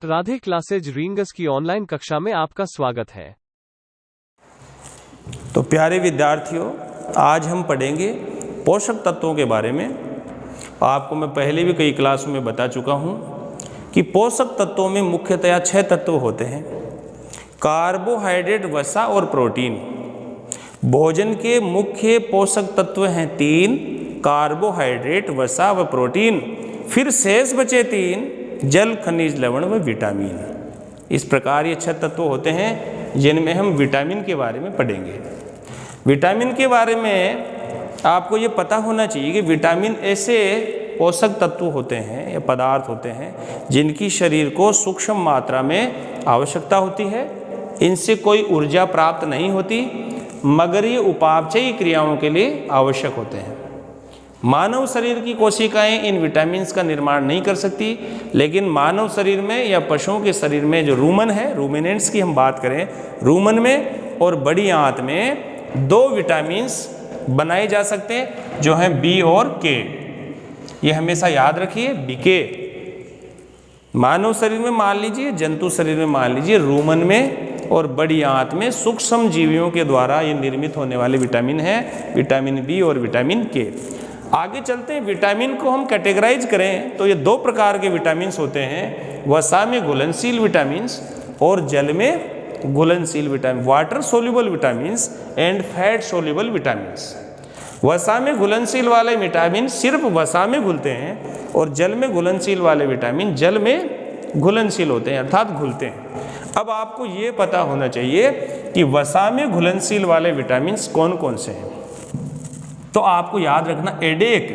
Radhe classes rings की online कक्षा में आपका स्वागत है। तो प्यारे विद्यार्थियों, आज हम पढ़ेंगे पोषक तत्वों के बारे में। आपको मैं पहले भी कई क्लासों में बता चुका हूं कि पोषक तत्वों में मुख्यतया 6 तत्व होते हैं: कार्बोहाइड्रेट, वसा और प्रोटीन। भोजन के मुख्य पोषक तत्व हैं 3: कार्बोहाइड्रेट, वसा व प्रोटीन। फिर शेष बचे 3: जल, खनिज, लवण व विटामिन। इस प्रकार ये 6 तत्व होते हैं जिनमें हम विटामिन के बारे में पढ़ेंगे। विटामिन के बारे में आपको ये पता होना चाहिए कि विटामिन ऐसे पोषक तत्व होते हैं या पदार्थ होते हैं जिनकी शरीर को सूक्ष्म मात्रा में आवश्यकता होती है। इनसे कोई ऊर्जा प्राप्त नहीं होती, मगर ये उपापचयी क्रियाओं के लिए आवश्यक होते हैं। मानव शरीर की कोशिकाएं इन विटामिन्स का निर्माण नहीं कर सकती, लेकिन मानव शरीर में या पशुओं के शरीर में जो रूमन है, रूमिनेंट्स की हम बात करें, रूमन में और बड़ी आंत में 2 विटामिन्स बनाए जा सकते हैं जो हैं बी और के। ये हमेशा याद रखिए, बीके। मानव शरीर में मान लीजिए, जंतु शरीर में मान लीजिए, रूमन में और बड़ी आंत में सूक्ष्म जीवियों के द्वारा ये निर्मित होने वाले विटामिन हैं, विटामिन बी और विटामिन के। आगे चलते हैं। विटामिन को हम कैटेगराइज करें तो ये 2 प्रकार के विटामिन्स होते हैं: वसा में घुलनशील विटामिन्स और जल में घुलनशील vitamin, water soluble vitamins and fat soluble vitamins. वसा में घुलनशील वाले विटामिन सिर्फ वसा में घुलते हैं और जल में घुलनशील वाले विटामिन जल में घुलनशील होते हैं, अर्थात घुलते हैं। अब आपको ये पता होना चाहिए कि वसा में घुलनशील वाले विटामिन्स कौन कौन से हैं। तो आपको याद रखना, एडेक,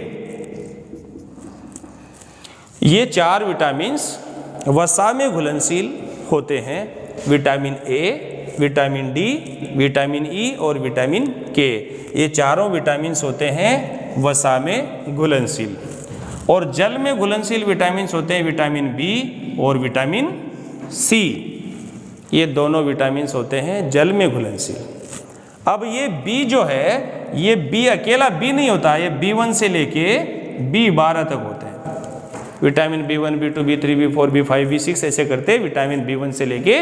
ये 4 विटामिन्स वसा में घुलनशील होते हैं: vitamin A, vitamin D, vitamin E और विटामिन के। ये चारों विटामिन्स होते हैं वसा में घुलनशील। और जल में घुलनशील विटामिन्स होते हैं विटामिन बी और विटामिन सी। ये दोनों विटामिन्स होते हैं जल में घुलनशील। अब ये बी जो है, ये बी अकेला बी नहीं होता, ये B1 से लेके B12 तक होते हैं। Vitamin B1, B2, B3, B4, B5, B6 ऐसे करते विटामिन B1 से लेके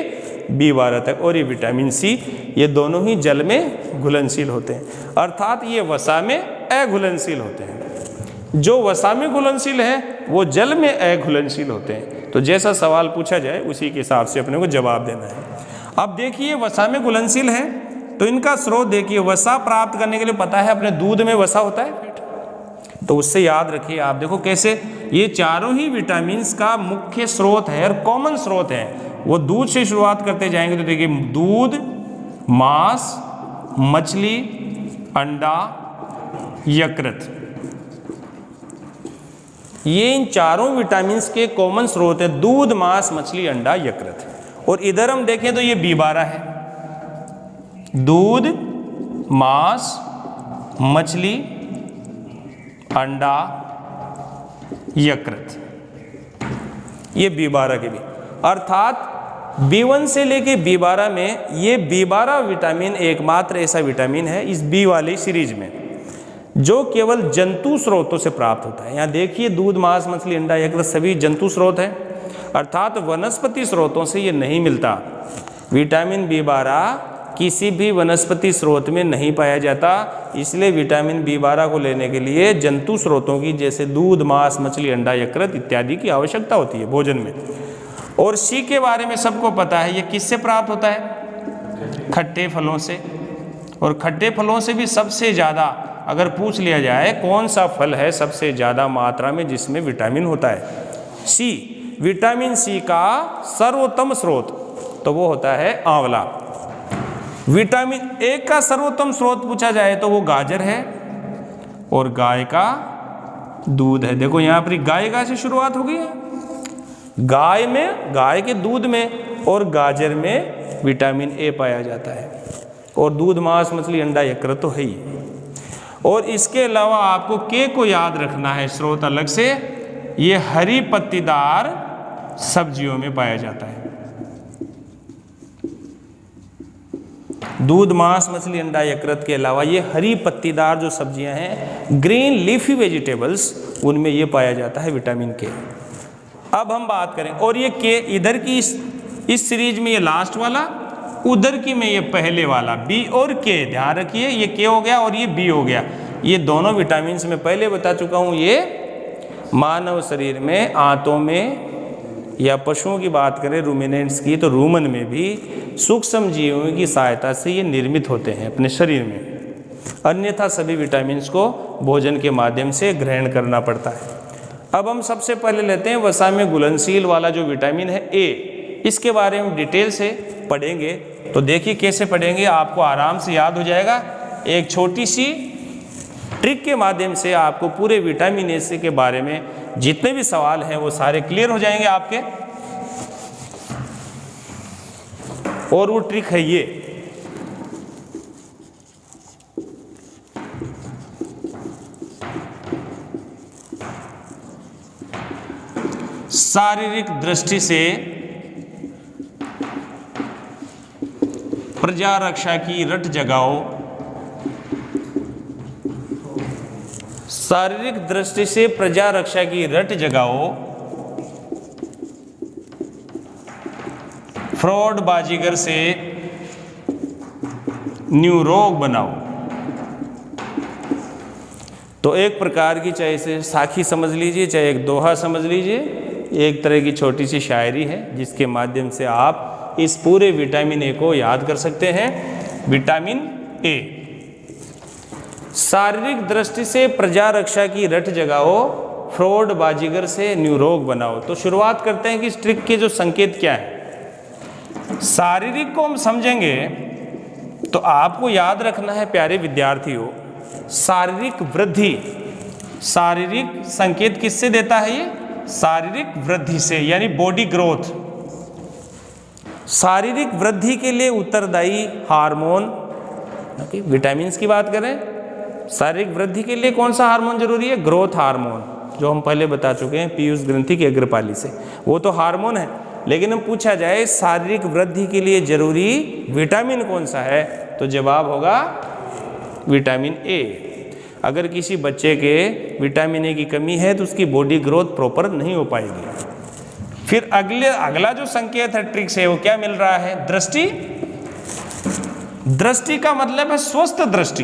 B12 तक। और ये विटामिन सी, ये दोनों ही जल में घुलनशील होते हैं, अर्थात ये वसा में अघुलनशील होते हैं। जो वसा में घुलनशील है वो जल में अघुलनशील होते हैं। तो जैसा सवाल पूछा जाए उसी के हिसाब से अपने को जवाब देना है। अब देखिए, वसा में घुलनशील है तो इनका स्रोत देखिए। वसा प्राप्त करने के लिए पता है अपने दूध में वसा होता है, तो उससे याद रखिए। आप देखो कैसे ये चारों ही विटामिन्स का मुख्य स्रोत है और कॉमन स्रोत है, वो दूध से शुरुआत करते जाएंगे। तो देखिए, दूध, मांस, मछली, अंडा, यकृत, ये इन चारों विटामिन्स के कॉमन स्रोत है: दूध, मांस, मछली, अंडा, यकृत। और इधर हम देखें तो ये B12 है: दूध, मांस, मछली, अंडा, यकृत। ये B12 के भी, अर्थात B1 से लेके B12 में ये B12 विटामिन एकमात्र ऐसा विटामिन है इस B वाली सीरीज में जो केवल जंतु स्रोतों से प्राप्त होता है। यहाँ देखिए, दूध, मांस, मछली, अंडा, यकृत सभी जंतु स्रोत है, अर्थात वनस्पति स्रोतों से ये नहीं मिलता। विटामिन B12 किसी भी वनस्पति स्रोत में नहीं पाया जाता, इसलिए विटामिन B12 को लेने के लिए जंतु स्रोतों की, जैसे दूध, मांस, मछली, अंडा, यकृत इत्यादि की आवश्यकता होती है भोजन में। और सी के बारे में सबको पता है, ये किससे प्राप्त होता है? खट्टे फलों से। और खट्टे फलों से भी सबसे ज़्यादा अगर पूछ लिया जाए कौन सा फल है सबसे ज़्यादा मात्रा में जिसमें विटामिन होता है, सी। विटामिन सी का सर्वोत्तम स्रोत तो वो होता है आंवला। विटामिन ए का सर्वोत्तम स्रोत पूछा जाए तो वो गाजर है और गाय का दूध है। देखो यहाँ पर गाय से शुरुआत हो गई है। गाय में, गाय के दूध में और गाजर में विटामिन ए पाया जाता है। और दूध, मांस, मछली, अंडा, यकृत तो है ही। और इसके अलावा आपको के को याद रखना है स्रोत अलग से। ये हरी पत्तीदार सब्जियों में पाया जाता है। दूध, मांस, मछली, अंडा, यकृत के अलावा ये हरी पत्तीदार जो सब्जियां हैं, ग्रीन लीफी वेजिटेबल्स, उनमें ये पाया जाता है विटामिन के। अब हम बात करें, और ये के इधर की इस सीरीज में ये लास्ट वाला, उधर की में ये पहले वाला बी और के, ध्यान रखिए ये के हो गया और ये बी हो गया। ये दोनों विटामिन मैं पहले बता चुका हूँ, ये मानव शरीर में आंतों में, या पशुओं की बात करें रूमिनेंट्स की, तो रूमन में भी सूक्ष्म जीवों की सहायता से ये निर्मित होते हैं अपने शरीर में। अन्यथा सभी विटामिन्स को भोजन के माध्यम से ग्रहण करना पड़ता है। अब हम सबसे पहले लेते हैं वसा में घुलनशील वाला जो विटामिन है ए, इसके बारे में डिटेल से पढ़ेंगे। तो देखिए कैसे पढ़ेंगे, आपको आराम से याद हो जाएगा। एक छोटी सी ट्रिक के माध्यम से आपको पूरे विटामिन ए के बारे में जितने भी सवाल हैं वो सारे क्लियर हो जाएंगे आपके। और वो ट्रिक है ये, शारीरिक दृष्टि से प्रजा रक्षा की रट जगाओ। शारीरिक दृष्टि से प्रजा रक्षा की रट जगाओ, फ्रॉड बाजीगर से न्यूरोग बनाओ। तो एक प्रकार की, चाहे इसे साखी समझ लीजिए, चाहे एक दोहा समझ लीजिए, एक तरह की छोटी सी शायरी है जिसके माध्यम से आप इस पूरे विटामिन ए को याद कर सकते हैं। विटामिन ए, शारीरिक दृष्टि से प्रजा रक्षा की रट जगाओ, फ्रॉड बाजीगर से न्यूरोग बनाओ। तो शुरुआत करते हैं कि इस ट्रिक के जो संकेत क्या है। शारीरिक को हम समझेंगे तो आपको याद रखना है प्यारे विद्यार्थियों, शारीरिक वृद्धि, शारीरिक संकेत किससे देता है ये? शारीरिक वृद्धि से, यानी बॉडी ग्रोथ। शारीरिक वृद्धि के लिए उत्तरदायी हार्मोन, विटामिन की बात करें, शारीरिक वृद्धि के लिए कौन सा हार्मोन जरूरी है? ग्रोथ हार्मोन, जो हम पहले बता चुके हैं पीयूष ग्रंथि की अग्रपाली से, वो तो हार्मोन है। लेकिन हम पूछा जाए शारीरिक वृद्धि के लिए जरूरी विटामिन कौन सा है, तो जवाब होगा विटामिन ए। अगर किसी बच्चे के विटामिन ए की कमी है तो उसकी बॉडी ग्रोथ प्रॉपर नहीं हो पाएगी। फिर अगला जो संकेत है ट्रिक से, वो क्या मिल रहा है? दृष्टि। दृष्टि का मतलब है स्वस्थ दृष्टि,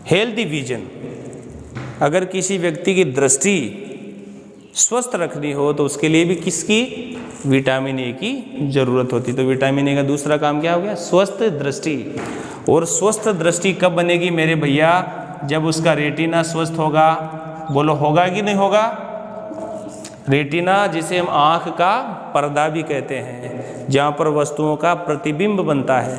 हेल्दी विजन। अगर किसी व्यक्ति की दृष्टि स्वस्थ रखनी हो तो उसके लिए भी किसकी? विटामिन ए की जरूरत होती। तो विटामिन ए का दूसरा काम क्या हो गया? स्वस्थ दृष्टि। और स्वस्थ दृष्टि कब बनेगी मेरे भैया? जब उसका रेटिना स्वस्थ होगा। बोलो होगा कि नहीं होगा? रेटिना, जिसे हम आँख का पर्दा भी कहते हैं, जहाँ पर वस्तुओं का प्रतिबिंब बनता है,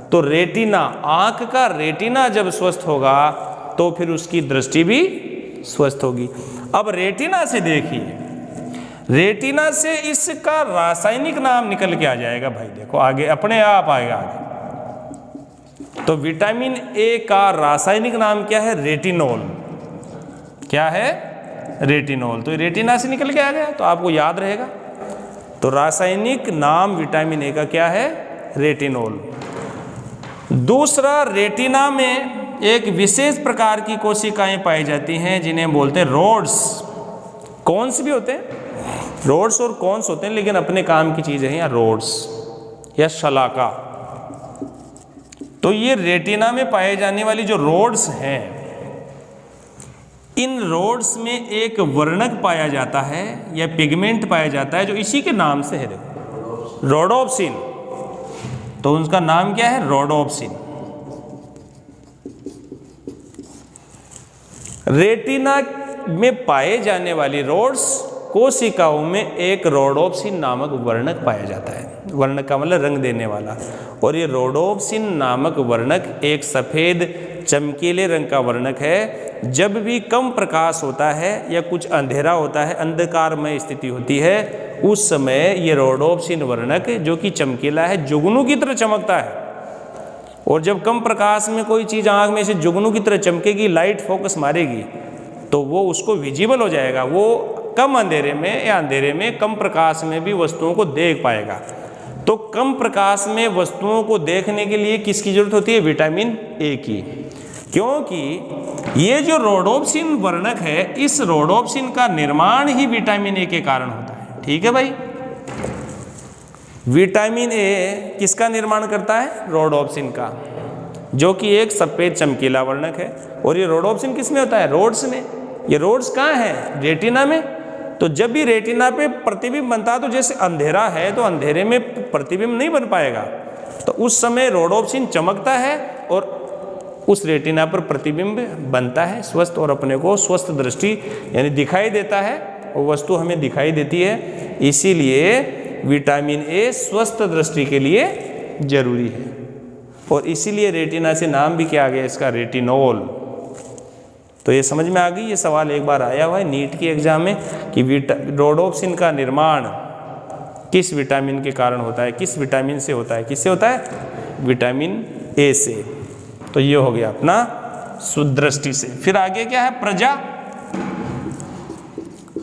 तो रेटिना, आँख का रेटिना जब स्वस्थ होगा तो फिर उसकी दृष्टि भी स्वस्थ होगी। अब रेटिना से देखिए, रेटिना से इसका रासायनिक नाम निकल के आ जाएगा भाई, देखो आगे अपने आप आएगा आगे। तो विटामिन ए का रासायनिक नाम क्या है? रेटिनोल। क्या है? रेटिनोल। तो रेटिना से निकल के आ गया, तो आपको याद रहेगा। तो रासायनिक नाम विटामिन ए का क्या है? रेटिनोल। दूसरा, रेटिना में एक विशेष प्रकार की कोशिकाएं पाई जाती हैं जिन्हें बोलते हैं रोड्स। कौन्स भी होते हैं, रोड्स और कॉन्स होते हैं, लेकिन अपने काम की चीज़ है यहाँ रोड्स या शलाका। तो ये रेटिना में पाए जाने वाली जो रोड्स हैं, इन रोड्स में एक वर्णक पाया जाता है या पिगमेंट पाया जाता है जो इसी के नाम से है, देखो रोडोप्सिन। तो उसका नाम क्या है? रोडोप्सिन। रेटिना में पाए जाने वाली रोड्स कोशिकाओं में एक रोडोप्सिन नामक वर्णक पाया जाता है। वर्णक का मतलब रंग देने वाला। और ये रोडोप्सिन नामक वर्णक एक सफ़ेद चमकीले रंग का वर्णक है। जब भी कम प्रकाश होता है या कुछ अंधेरा होता है, अंधकारमय स्थिति होती है, उस समय ये रोडोप्सिन वर्णक जो कि चमकीला है, जुगनू की तरह चमकता है। और जब कम प्रकाश में कोई चीज़ आँख में से जुगनू की तरह चमकेगी, लाइट फोकस मारेगी, तो वो उसको विजिबल हो जाएगा। वो कम अंधेरे में या अंधेरे में कम प्रकाश में भी वस्तुओं को देख पाएगा। तो कम प्रकाश में वस्तुओं को देखने के लिए किसकी जरूरत होती है? विटामिन ए की। क्योंकि ये जो रोडोप्सिन वर्णक है, इस रोडोप्सिन का निर्माण ही विटामिन ए के कारण होता है। ठीक है भाई, विटामिन ए किसका निर्माण करता है? रोडोप्सिन का, जो कि एक सफेद चमकीला वर्णक है। और ये रोडोप्सिन किस में होता है? रोड्स में। ये रोड्स कहाँ है? रेटिना में। तो जब भी रेटिना पे प्रतिबिंब बनता है, तो जैसे अंधेरा है तो अंधेरे में प्रतिबिंब नहीं बन पाएगा, तो उस समय रोडोप्सिन चमकता है और उस रेटिना पर प्रतिबिंब बनता है स्वस्थ, और अपने को स्वस्थ दृष्टि यानी दिखाई देता है, वो वस्तु हमें दिखाई देती है। इसीलिए विटामिन ए स्वस्थ दृष्टि के लिए जरूरी है। और इसीलिए रेटिना से नाम भी क्या आ गया इसका? रेटिनोल। तो ये समझ में आ गई। ये सवाल एक बार आया हुआ है नीट के एग्जाम में कि रोडोप्सिन का निर्माण किस विटामिन के कारण होता है, किस विटामिन से होता है? किससे होता है? विटामिन ए से। तो ये हो गया अपना सुदृष्टि से। फिर आगे क्या है? प्रजा।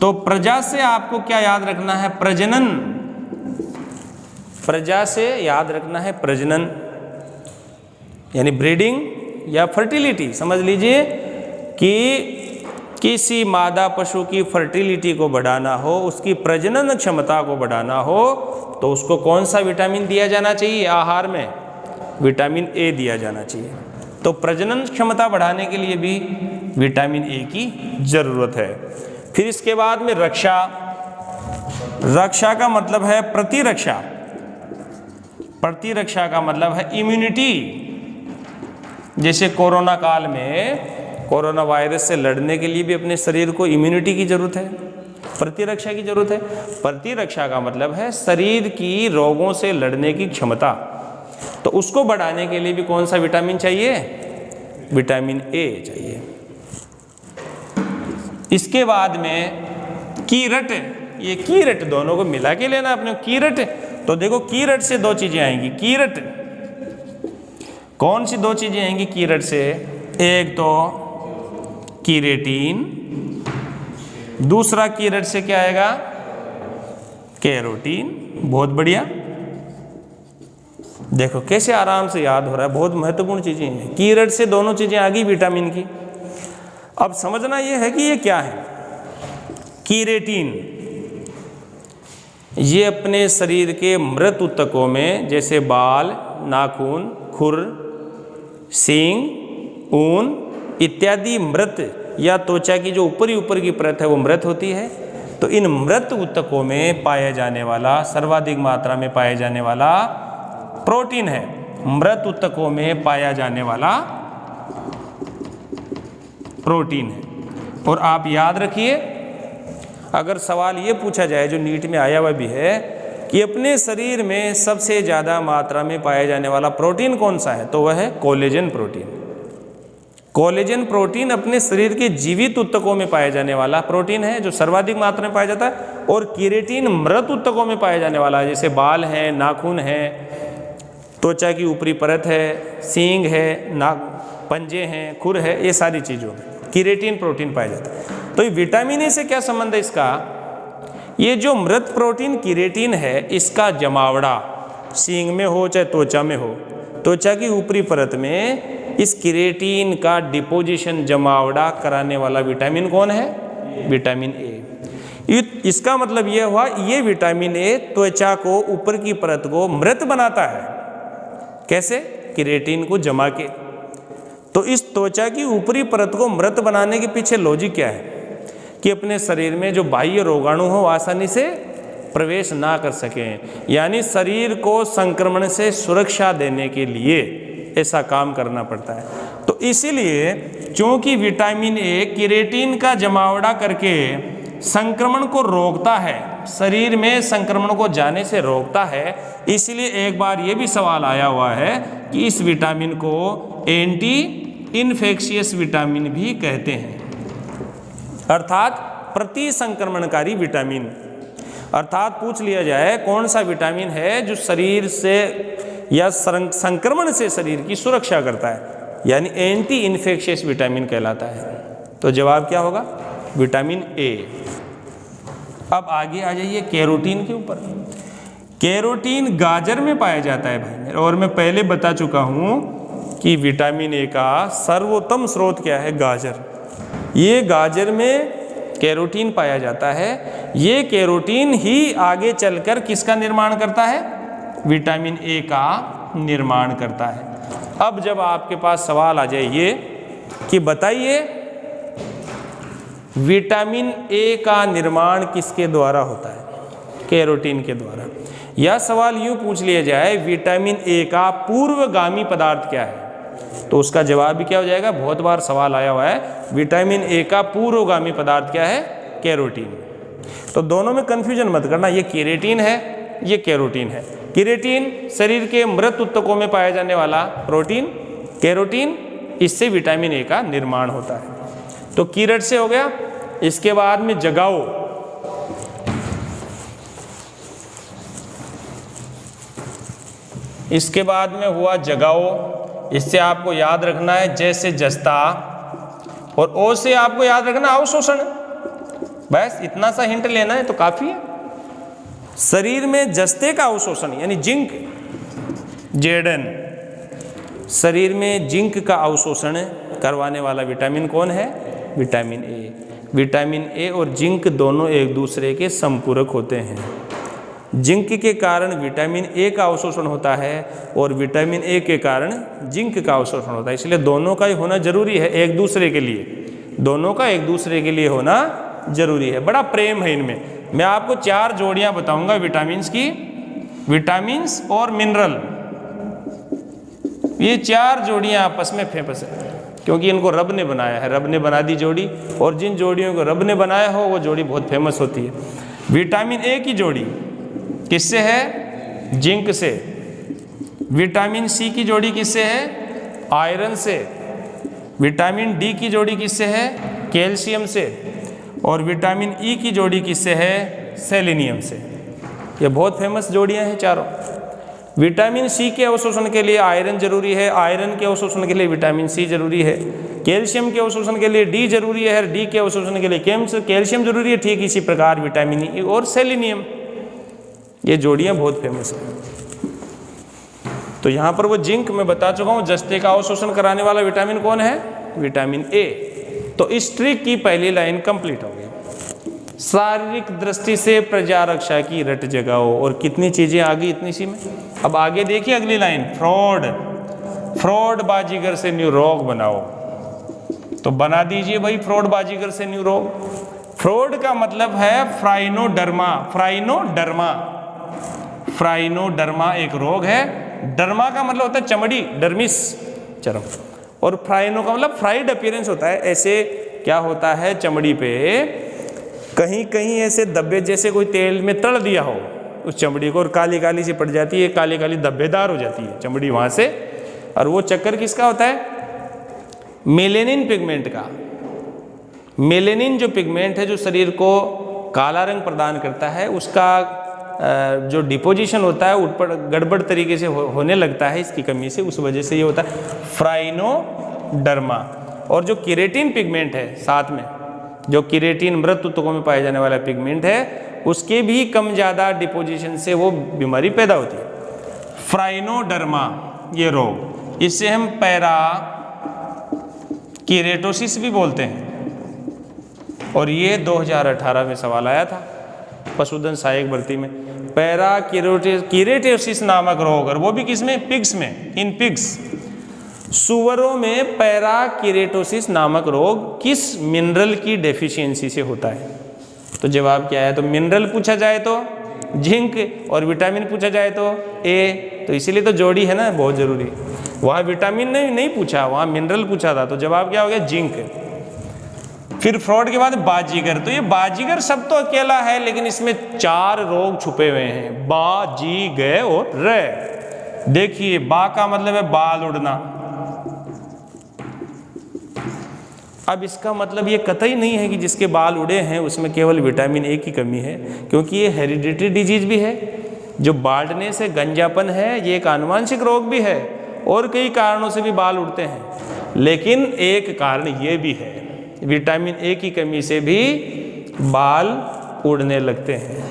तो प्रजा से आपको क्या याद रखना है? प्रजनन। प्रजा से याद रखना है प्रजनन, यानी ब्रीडिंग या फर्टिलिटी। समझ लीजिए कि किसी मादा पशु की फर्टिलिटी को बढ़ाना हो, उसकी प्रजनन क्षमता को बढ़ाना हो, तो उसको कौन सा विटामिन दिया जाना चाहिए आहार में? विटामिन ए दिया जाना चाहिए। तो प्रजनन क्षमता बढ़ाने के लिए भी विटामिन ए की जरूरत है। फिर इसके बाद में रक्षा। रक्षा का मतलब है प्रतिरक्षा। प्रतिरक्षा का मतलब है इम्यूनिटी। जैसे कोरोना काल में कोरोना वायरस से लड़ने के लिए भी अपने शरीर को इम्यूनिटी की जरूरत है, प्रतिरक्षा की जरूरत है। प्रतिरक्षा का मतलब है शरीर की रोगों से लड़ने की क्षमता। तो उसको बढ़ाने के लिए भी कौन सा विटामिन चाहिए? विटामिन ए चाहिए। इसके बाद में कीरट। ये कीरट दोनों को मिला के लेना अपने। कीरट, तो देखो कीरट से दो चीजें आएंगी। कीरट, कौन सी दो चीजें आएंगी कीरट से? एक तो कीरेटिन, दूसरा कीरट से क्या आएगा? कैरोटीन। बहुत बढ़िया, देखो कैसे आराम से याद हो रहा है। बहुत महत्वपूर्ण चीजें हैं। कीरट से दोनों चीजें आ गई विटामिन की। अब समझना यह है कि ये क्या है? कीरेटिन, ये अपने शरीर के मृत ऊतकों में, जैसे बाल, नाखून, खुर, सींग, ऊन इत्यादि मृत या त्वचा की जो ऊपर की परत है वो मृत होती है। तो इन मृत ऊतकों में पाया जाने वाला, सर्वाधिक मात्रा में पाया जाने वाला प्रोटीन है। मृत ऊतकों में पाया जाने वाला प्रोटीन है। और आप याद रखिए, अगर सवाल ये पूछा जाए जो नीट में आया हुआ भी है कि अपने शरीर में सबसे ज़्यादा मात्रा में पाया जाने वाला प्रोटीन कौन सा है, तो वह है कोलेजन प्रोटीन। कोलेजन प्रोटीन अपने शरीर के जीवित ऊतकों में पाया जाने वाला प्रोटीन है जो सर्वाधिक मात्रा में पाया जाता है। और कीरेटिन मृत ऊतकों में पाया जाने वाला है, जैसे बाल हैं, नाखून हैं, त्वचा की ऊपरी परत है, सींग है, पंजे हैं, खुर है, ये सारी चीज़ों में कीरेटिन प्रोटीन पाया जाता है। तो ये विटामिन ए से क्या संबंध है इसका? ये जो मृत प्रोटीन कीरेटिन है, इसका जमावड़ा सींग में हो चाहे त्वचा में हो, त्वचा की ऊपरी परत में इस कीरेटिन का डिपोजिशन, जमावड़ा कराने वाला विटामिन कौन है? Vitamin A. इसका मतलब यह हुआ, ये विटामिन ए त्वचा को, ऊपर की परत को मृत बनाता है। कैसे? कीरेटिन को जमा के। तो इस त्वचा की ऊपरी परत को मृत बनाने के पीछे लॉजिक क्या है कि अपने शरीर में जो बाह्य रोगाणु हो आसानी से प्रवेश ना कर सकें, यानी शरीर को संक्रमण से सुरक्षा देने के लिए ऐसा काम करना पड़ता है। तो इसीलिए क्योंकि विटामिन ए कीरेटिन का जमावड़ा करके संक्रमण को रोकता है, शरीर में संक्रमण को जाने से रोकता है, इसलिए एक बार ये भी सवाल आया हुआ है कि इस विटामिन को एंटी इन्फेक्शियस विटामिन भी कहते हैं, अर्थात प्रति संक्रमणकारी विटामिन। अर्थात पूछ लिया जाए कौन सा विटामिन है जो शरीर से या संक्रमण से शरीर की सुरक्षा करता है, यानी एंटी इन्फेक्शियस विटामिन कहलाता है। तो जवाब क्या होगा? Vitamin A. अब आगे आ जाइए कैरोटीन के ऊपर। कैरोटीन गाजर में पाया जाता है भाई, और मैं पहले बता चुका हूँ कि विटामिन ए का सर्वोत्तम स्रोत क्या है? गाजर। ये गाजर में कैरोटीन पाया जाता है। ये कैरोटीन ही आगे चलकर किसका निर्माण करता है? विटामिन ए का निर्माण करता है। अब जब आपके पास सवाल आ जाए ये कि बताइए विटामिन ए का निर्माण किसके द्वारा होता है? कैरोटीन के द्वारा। यह सवाल यूं पूछ लिया जाए विटामिन ए का पूर्वगामी पदार्थ क्या है, तो उसका जवाब भी क्या हो जाएगा? बहुत बार सवाल आया हुआ है, विटामिन ए का पूर्वगामी पदार्थ क्या है? कैरोटीन। तो दोनों में कंफ्यूजन मत करना, ये केरेटीन है, ये कैरोटीन है। केरेटीन शरीर के मृत ऊतकों में पाया जाने वाला प्रोटीन, कैरोटीन इससे विटामिन ए का निर्माण होता है। तो कीरट से हो गया। इसके बाद में जगाओ, इसके बाद में हुआ जगाओ। इससे आपको याद रखना है जैसे जस्ता, और ओ से आपको याद रखना अवशोषण। बस इतना सा हिंट लेना है तो काफी है। शरीर में जस्ते का अवशोषण यानी जिंक, जेडन, शरीर में जिंक का अवशोषण करवाने वाला विटामिन कौन है? Vitamin A. विटामिन ए और जिंक दोनों एक दूसरे के संपूरक होते हैं। जिंक के कारण विटामिन ए का अवशोषण होता है और विटामिन ए के कारण जिंक का अवशोषण होता है। इसलिए दोनों का ही होना जरूरी है एक दूसरे के लिए, दोनों का एक दूसरे के लिए होना जरूरी है। बड़ा प्रेम है इनमें। मैं आपको 4 जोड़ियां बताऊंगा विटामिन्स की, विटामिन्स और मिनरल। ये 4 जोड़ियां आपस में फेमस है क्योंकि इनको रब ने बनाया है, रब ने बना दी जोड़ी, और जिन जोड़ियों को रब ने बनाया हो वो जोड़ी बहुत फेमस होती है। विटामिन ए की जोड़ी किससे है? जिंक से। विटामिन सी की जोड़ी किससे है? आयरन से। विटामिन डी की जोड़ी किससे है? कैल्शियम से। और विटामिन ई की जोड़ी किससे है? सेलेनियम से। ये बहुत फेमस जोड़ियां हैं चारों। विटामिन सी के अवशोषण के लिए आयरन जरूरी है, आयरन के अवशोषण के लिए विटामिन सी जरूरी है, कैल्शियम के अवशोषण के लिए डी जरूरी है, डी के अवशोषण के लिए कैल्शियम जरूरी है। ठीक इसी प्रकार विटामिन ई और सेलेनियम, ये जोड़ियां बहुत फेमस हैं। तो यहाँ पर वो जिंक मैं बता चुका हूँ, जस्ते का अवशोषण कराने वाला विटामिन कौन है? Vitamin A. तो इस ट्रिक की पहली लाइन कंप्लीट हो गई। शारीरिक दृष्टि से प्रजा रक्षा की रट जगाओ। और कितनी चीजें आ गई इतनी सी में। अब आगे देखिए अगली लाइन, फ्रॉड। फ्रॉड बाजीगर से न्यू रोग बनाओ। तो बना दीजिए भाई फ्रॉड बाजीगर से न्यू रोग। फ्रॉड का मतलब है फ्राइनोडर्मा। फ्राइनोडर्मा, फ्राइनोडर्मा एक रोग है। डर्मा का मतलब होता है चमड़ी, डर्मिस, चर्म। और फ्राइनो का मतलब फ्राइड अपीयरेंस होता है। ऐसे क्या होता है चमड़ी पे कहीं कहीं ऐसे धब्बे जैसे कोई तेल में तल दिया हो उस चमड़ी को, और काली काली सी पड़ जाती है, काली काली धब्बेदार हो जाती है चमड़ी वहां से। और वो चक्कर किसका होता है? मेलेनिन पिगमेंट का। मेलेनिन जो पिगमेंट है जो शरीर को काला रंग प्रदान करता है, उसका जो डिपोजिशन होता है ऊपर गड़बड़ तरीके से होने लगता है इसकी कमी से, उस वजह से ये होता है फ्राइनोडर्मा। और जो केरेटिन पिगमेंट है साथ में, जो केरेटिन मृत ऊतकों में पाए जाने वाला पिगमेंट है, उसके भी कम ज़्यादा डिपोजिशन से वो बीमारी पैदा होती है, फ्राइनोडर्मा ये रोग। इससे हम पैरा कीरेटोसिस भी बोलते हैं। और ये 2018 में सवाल आया था पशुधन सहायक भर्ती में, पैरा कीरेटोसिस नामक रोग, और वो भी किसमें? पिग्स में, इन पिग्स। सुअरों में पैरा कीरेटोसिस नामक रोग किस मिनरल की डेफिशिएंसी से होता है? तो जवाब क्या है? तो मिनरल पूछा जाए तो जिंक, और विटामिन पूछा जाए तो ए। तो इसीलिए तो जोड़ी है ना बहुत जरूरी। वहाँ विटामिन नहीं पूछा, वहाँ मिनरल पूछा था। तो जवाब क्या हो गया? जिंक। फिर फ्रॉड के बाद बाजीगर। तो ये बाजीगर शब्द तो अकेला है, लेकिन इसमें 4 रोग छुपे हुए हैं, बा, जी, ग और रे। देखिए बा का मतलब है बाल उड़ना। अब इसका मतलब ये कतई नहीं है कि जिसके बाल उड़े हैं उसमें केवल विटामिन ए की कमी है, क्योंकि ये हेरिडिटरी डिजीज भी है। जो बाल्डनेस है, गंजापन है, ये एक आनुवांशिक रोग भी है, और कई कारणों से भी बाल उड़ते हैं। लेकिन एक कारण ये भी है, विटामिन ए की कमी से भी बाल उड़ने लगते हैं।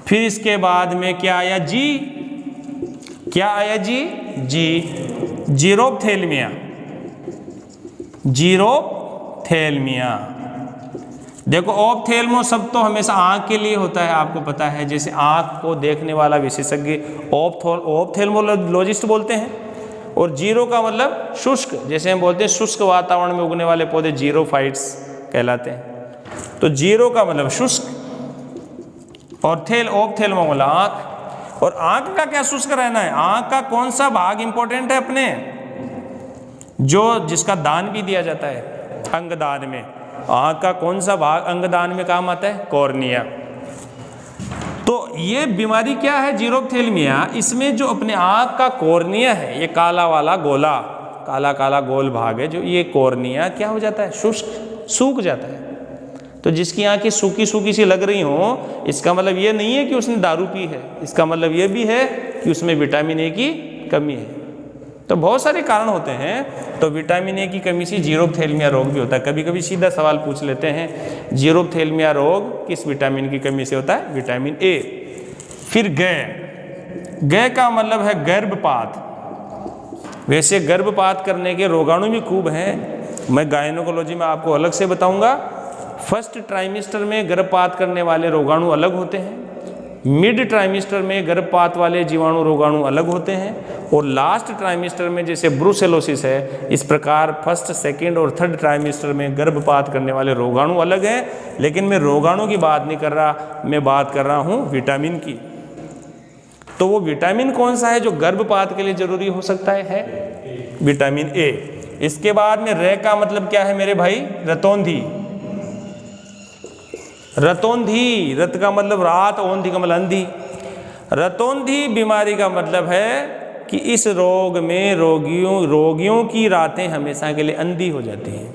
फिर इसके बाद में क्या आया? जी। क्या आया? जी। जी जीरोप्थेल्मिया, जीरोप्थेल्मिया। देखो ऑप्थेल्मो शब्द तो हमेशा आंख के लिए होता है, आपको पता है, जैसे आंख को देखने वाला विशेषज्ञ ऑप्थेल्मोलॉजिस्ट बोलते हैं। और जीरो का मतलब शुष्क, जैसे हम बोलते हैं शुष्क वातावरण में उगने वाले पौधे जीरोफाइट्स कहलाते हैं। तो जीरो का मतलब शुष्क और ऑप्थेल्मो मतलब आंख। और आंख का क्या शुष्क रहना है? आंख का कौन सा भाग इंपॉर्टेंट है अपने, जो जिसका दान भी दिया जाता है अंगदान में? आंख का कौन सा भाग अंगदान में काम आता है? कॉर्निया। तो ये बीमारी क्या है जीरोप्थेल्मिया? इसमें जो अपने आंख का कॉर्निया है, ये काला वाला गोला, काला काला गोल भाग है, जो ये कॉर्निया क्या हो जाता है? शुष्क, सूख जाता है। तो जिसकी आंखें सूखी सूखी सी लग रही हो, इसका मतलब ये नहीं है कि उसने दारू पी है, इसका मतलब ये भी है कि उसमें विटामिन ए की कमी है। तो बहुत सारे कारण होते हैं। तो विटामिन ए की कमी से जीरोप्थेल्मिया रोग भी होता है। कभी कभी सीधा सवाल पूछ लेते हैं, जीरोप्थेल्मिया रोग किस विटामिन की कमी से होता है? Vitamin A. फिर गय का मतलब है गर्भपात। वैसे गर्भपात करने के रोगाणु भी खूब हैं, मैं गायनोकोलॉजी में आपको अलग से बताऊंगा। फर्स्ट ट्राइमेस्टर में गर्भपात करने वाले रोगाणु अलग होते हैं, मिड ट्राइमेस्टर में गर्भपात वाले जीवाणु रोगाणु अलग होते हैं, और लास्ट ट्राइमेस्टर में जैसे ब्रुसेलोसिस है, इस प्रकार फर्स्ट, सेकेंड और थर्ड ट्राइमेस्टर में गर्भपात करने वाले रोगाणु अलग हैं। लेकिन मैं रोगाणु की बात नहीं कर रहा, मैं बात कर रहा हूँ विटामिन की। तो वो विटामिन कौन सा है जो गर्भपात के लिए जरूरी हो सकता है? Vitamin A. इसके बाद में रे का मतलब क्या है मेरे भाई? रतौंधी। रतौंधी, रत का मतलब रात, औंधी का मतलब अंधी। रतौंधी बीमारी का मतलब है कि इस रोग में रोगियों की रातें हमेशा के लिए अंधी हो जाती हैं।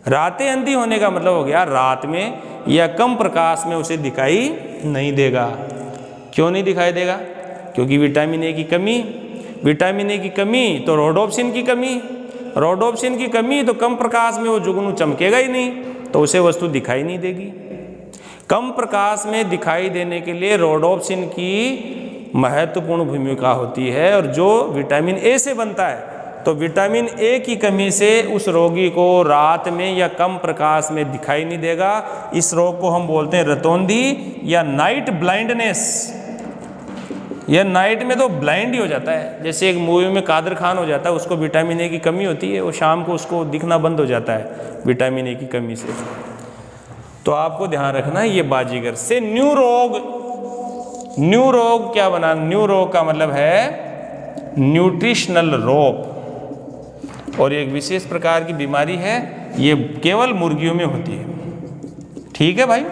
रातें अंधी होने का मतलब हो गया रात में या कम प्रकाश में उसे दिखाई नहीं देगा। क्यों नहीं दिखाई देगा? क्योंकि विटामिन ए की कमी। विटामिन ए की कमी तो रोडोप्सिन की कमी, रोडोप्सिन की कमी तो कम प्रकाश में वो जुगनू चमकेगा ही नहीं, तो उसे वस्तु दिखाई नहीं देगी। कम प्रकाश में दिखाई देने के लिए रोडोप्सिन की महत्वपूर्ण भूमिका होती है, और जो विटामिन ए से बनता है। तो विटामिन ए की कमी से उस रोगी को रात में या कम प्रकाश में दिखाई नहीं देगा। इस रोग को हम बोलते हैं रतौंधी या नाइट ब्लाइंडनेस। यह नाइट में तो ब्लाइंड ही हो जाता है, जैसे एक मूवी में कादर खान हो जाता है, उसको विटामिन ए की कमी होती है, वो शाम को उसको दिखना बंद हो जाता है विटामिन ए की कमी से। तो आपको ध्यान रखना है ये बाजीगर से। न्यू रोग क्या बना? न्यू रोग का मतलब है न्यूट्रिशनल रोग, और एक विशेष प्रकार की बीमारी है, ये केवल मुर्गियों में होती है। ठीक है भाई?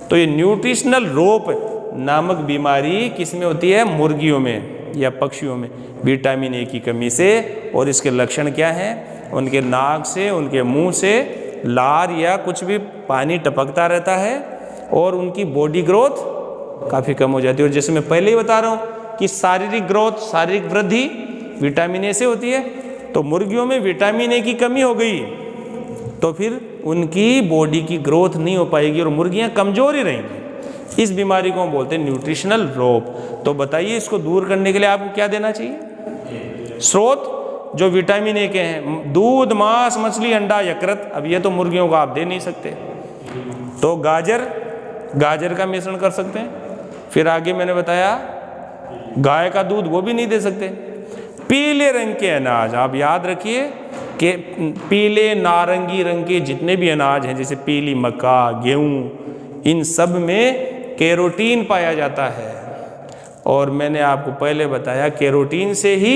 तो ये न्यूट्रिशनल रोग नामक बीमारी किस में होती है? मुर्गियों में या पक्षियों में, विटामिन ए की कमी से। और इसके लक्षण क्या हैं? उनके नाक से, उनके मुंह से लार या कुछ भी पानी टपकता रहता है, और उनकी बॉडी ग्रोथ काफ़ी कम हो जाती है। और जैसे मैं पहले ही बता रहा हूँ कि शारीरिक ग्रोथ, शारीरिक वृद्धि विटामिन ए से होती है। तो मुर्गियों में विटामिन ए की कमी हो गई तो फिर उनकी बॉडी की ग्रोथ नहीं हो पाएगी और मुर्गियाँ कमज़ोर ही रहेंगी। इस बीमारी को हम बोलते हैं न्यूट्रिशनल रोग। तो बताइए इसको दूर करने के लिए आपको क्या देना चाहिए? स्रोत जो विटामिन ए के हैं, दूध, मांस, मछली, अंडा, यकृत। अब ये तो मुर्गियों को आप दे नहीं सकते, तो गाजर का मिश्रण कर सकते हैं। फिर आगे मैंने बताया गाय का दूध, वो भी नहीं दे सकते। पीले रंग के अनाज, आप याद रखिए कि पीले नारंगी रंग के जितने भी अनाज हैं, जैसे पीली मक्का, गेहूँ, इन सब में कैरोटीन पाया जाता है। और मैंने आपको पहले बताया कैरोटीन से ही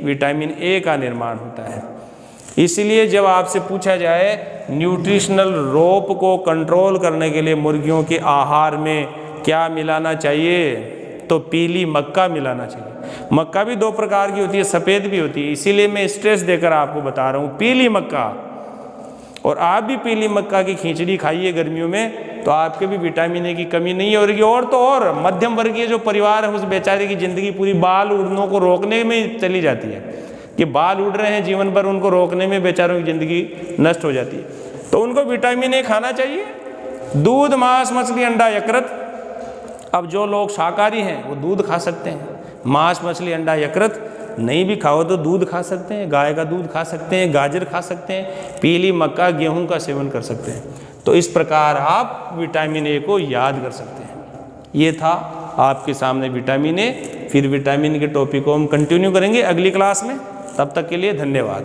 विटामिन ए का निर्माण होता है। इसलिए जब आपसे पूछा जाए न्यूट्रिशनल रोग को कंट्रोल करने के लिए मुर्गियों के आहार में क्या मिलाना चाहिए, तो पीली मक्का मिलाना चाहिए। मक्का भी दो प्रकार की होती है, सफ़ेद भी होती है, इसीलिए मैं स्ट्रेस देकर आपको बता रहा हूँ पीली मक्का। और आप भी पीली मक्का की खिचड़ी खाइए गर्मियों में, तो आपके भी विटामिन ए की कमी नहीं होगी। और तो और मध्यम वर्गीय जो परिवार है, उस बेचारे की ज़िंदगी पूरी बाल उड़नों को रोकने में चली जाती है कि बाल उड़ रहे हैं जीवन भर, उनको रोकने में बेचारों की ज़िंदगी नष्ट हो जाती है। तो उनको विटामिन ए खाना चाहिए। दूध, मांस, मछली, अंडा, यकृत। अब जो लोग शाकाहारी हैं वो दूध खा सकते हैं, मांस, मछली, अंडा, यकृत। नहीं भी खाओ तो दूध खा सकते हैं, गाय का दूध खा सकते हैं, गाजर खा सकते हैं, पीली मक्का गेहूं का सेवन कर सकते हैं। तो इस प्रकार आप विटामिन ए को याद कर सकते हैं। ये था आपके सामने विटामिन ए। फिर विटामिन के टॉपिक को हम कंटिन्यू करेंगे अगली क्लास में। तब तक के लिए धन्यवाद।